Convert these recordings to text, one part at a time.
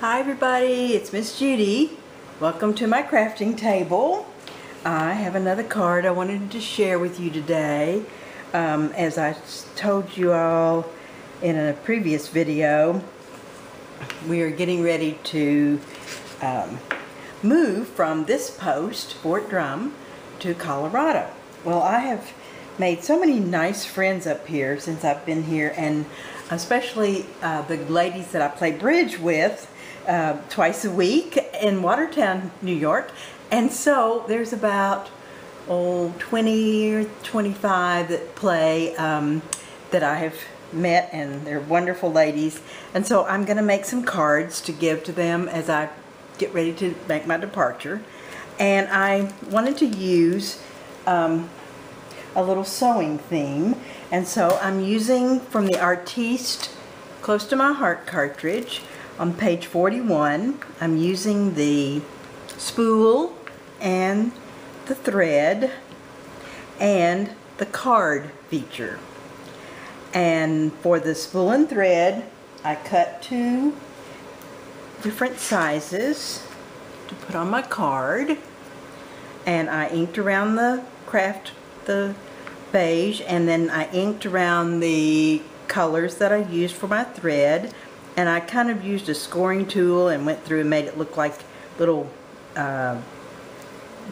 Hi everybody, it's Miss Judy. Welcome to my crafting table. I have another card I wanted to share with you today. As I told you all in a previous video, we are getting ready to move from this post, Fort Drum, to Colorado. Well, I have made so many nice friends up here since I've been here, and especially the ladies that I play bridge with twice a week in Watertown, New York. And so there's about 20 or 25 that play that I have met, and they're wonderful ladies. And so I'm going to make some cards to give to them as I get ready to make my departure. And I wanted to use a little sewing theme, and so I'm using from the Artiste Close to My Heart cartridge on page 41. I'm using the spool and the thread and the card feature. And for the spool and thread, I cut 2 different sizes to put on my card, and I inked around the beige, and then I inked around the colors that I used for my thread, and I kind of used a scoring tool and went through and made it look like little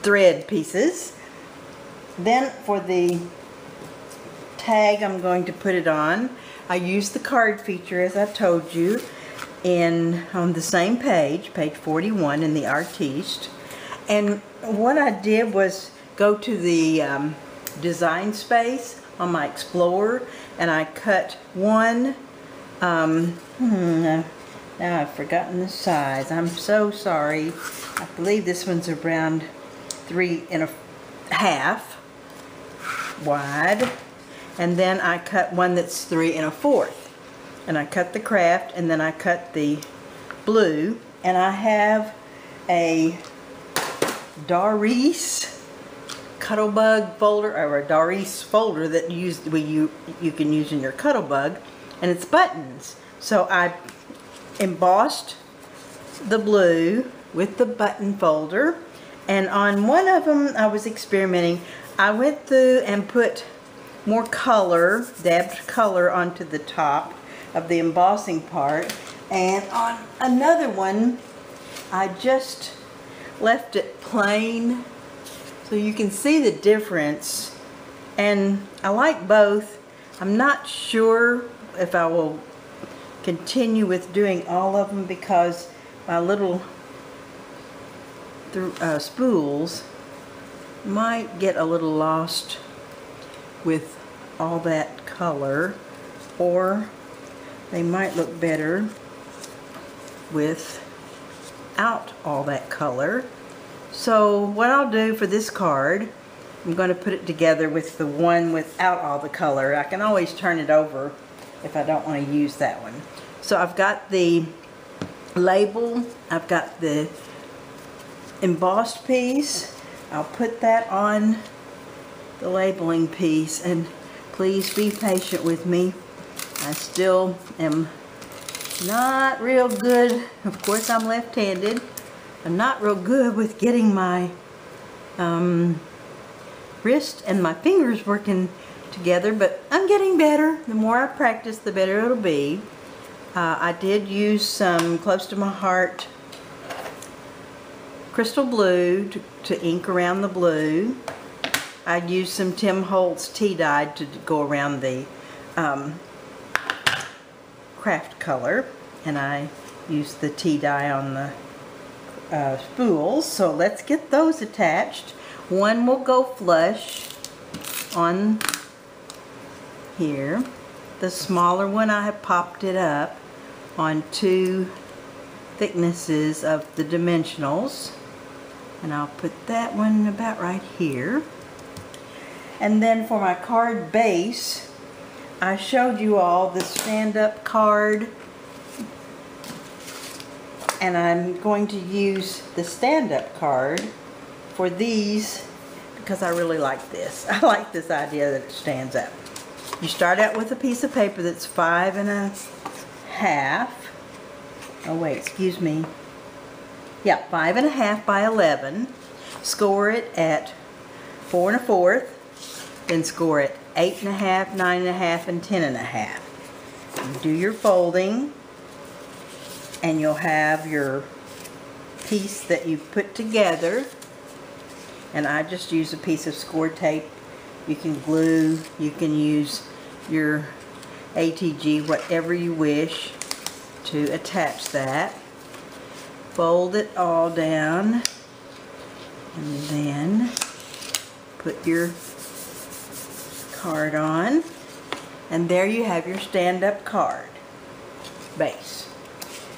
thread pieces. Then for the tag I'm going to put it on, I used the card feature as I told you on the same page, page 41 in the Artiste. And what I did was go to the design space on my Explorer, and I cut one, now I've forgotten the size, I'm so sorry. I believe this one's around 3 1/2 wide, and then I cut one that's 3 1/4, and I cut the craft, and then I cut the blue, and I have a Doris Cuttlebug folder, or a Doris folder that you can use in your Cuttlebug, and it's buttons. So I embossed the blue with the button folder, and on one of them I was experimenting. I went through and put more color, dabbed color onto the top of the embossing part, and on another one I just left it plain, so you can see the difference. And I like both. I'm not sure if I will continue with doing all of them, because my little spools might get a little lost with all that color, or they might look better without all that color. So what I'll do for this card, I'm going to put it together with the one without all the color. I can always turn it over if I don't want to use that one. So I've got the label, I've got the embossed piece. I'll put that on the labeling piece, and please be patient with me. I still am not real good. Of course, I'm left-handed. I'm not real good with getting my wrist and my fingers working together, but I'm getting better. The more I practice, the better it'll be. I did use some Close to My Heart crystal blue to ink around the blue. I used some Tim Holtz tea dye to go around the craft color, and I used the tea dye on the spools. So let's get those attached. One will go flush on here. The smaller one, I have popped it up on 2 thicknesses of the dimensionals, and I'll put that one about right here. And then for my card base, I showed you all the stand-up card, and I'm going to use the stand-up card for these because I really like this. I like this idea that it stands up. You start out with a piece of paper that's 5 1/2, oh wait, excuse me. Yeah, 5 1/2 by 11. Score it at 4 1/4. Then score it 8 1/2, 9 1/2, and 10 1/2. You do your folding, and you'll have your piece that you put together. And I just use a piece of score tape. You can glue, you can use your ATG, whatever you wish to attach that. Fold it all down, and then put your card on, and there you have your stand-up card base.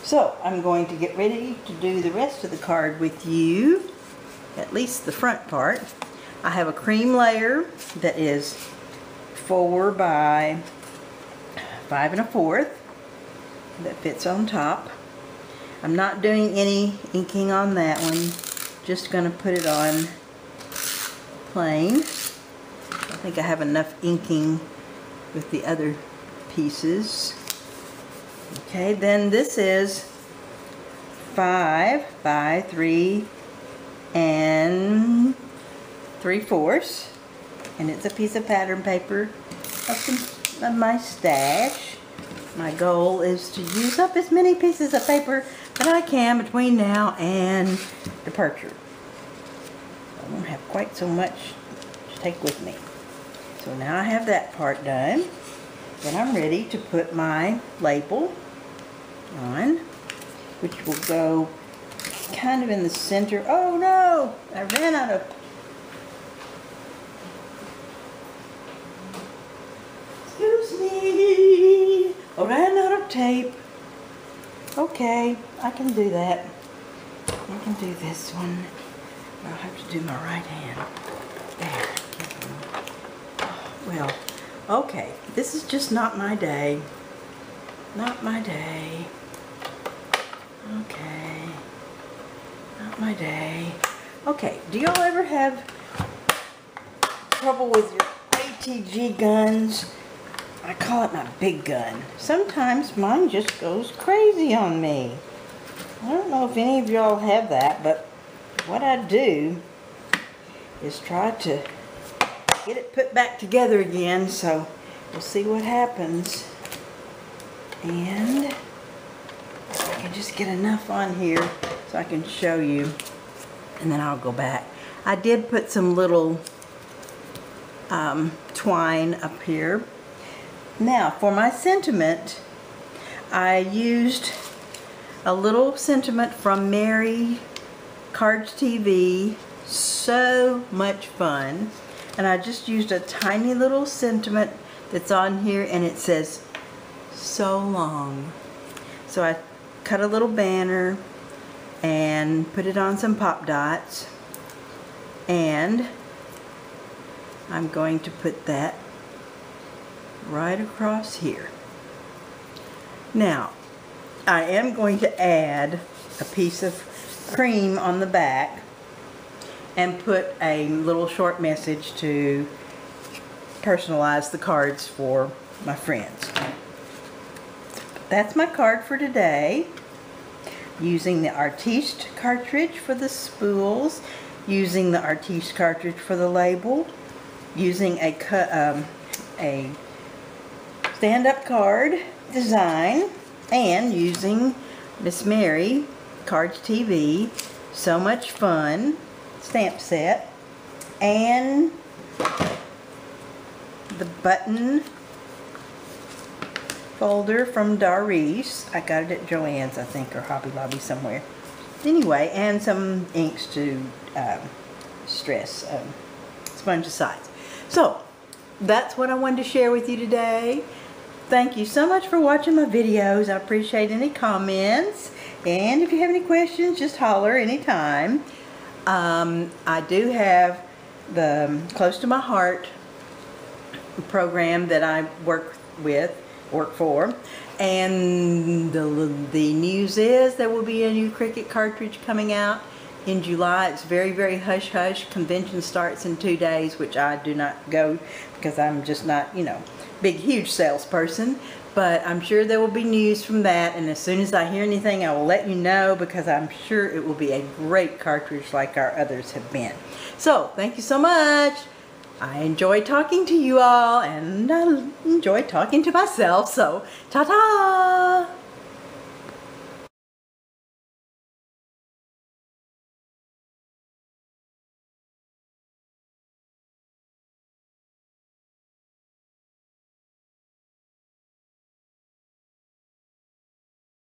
So I'm going to get ready to do the rest of the card with you, at least the front part. I have a cream layer that is 4 by 5 1/4 that fits on top. I'm not doing any inking on that one, just going to put it on plain. I think I have enough inking with the other pieces. Okay, then this is 5 by 3 3/4, and it's a piece of pattern paper of my stash. My goal is to use up as many pieces of paper that I can between now and departure. I won't have quite so much to take with me. So now I have that part done. Then I'm ready to put my label on, which will go kind of in the center. Oh no! I ran out of... Excuse me! I ran out of tape. Okay, I can do that. I can do this one. I'll have to do my right hand. There. Well, okay. This is just not my day. Not my day. Okay. Not my day. Okay, do y'all ever have trouble with your ATG guns? I call it my big gun. Sometimes mine just goes crazy on me. I don't know if any of y'all have that, but what I do is try to get it put back together again, so we'll see what happens. And I can just get enough on here so I can show you, and then I'll go back. I did put some little twine up here. Now for my sentiment, I used a little sentiment from Mary Cards TV. So much fun. And I just used a tiny little sentiment that's on here, and it says so long. So I cut a little banner and put it on some pop dots, and I'm going to put that right across here. Now I am going to add a piece of cream on the back and put a little short message to personalize the cards for my friends. That's my card for today. Using the Artiste cartridge for the spools, using the Artiste cartridge for the label, using a stand-up card design, and using Miss Mary Cards TV. So much fun stamp set, and the button folder from Doris. I got it at Joann's, I think, or Hobby Lobby somewhere. Anyway, and some inks to stress spongicides. So that's what I wanted to share with you today. Thank you so much for watching my videos. I appreciate any comments, and if you have any questions, just holler anytime. I do have the Close to My Heart program that I work for, and the news is there will be a new Cricut cartridge coming out, in July. It's very, very hush-hush. Convention starts in 2 days, which I do not go because I'm just not, you know, big, huge salesperson. But I'm sure there will be news from that, and as soon as I hear anything, I will let you know, because I'm sure it will be a great cartridge like our others have been. So, thank you so much. I enjoy talking to you all, and I enjoy talking to myself, so ta-ta!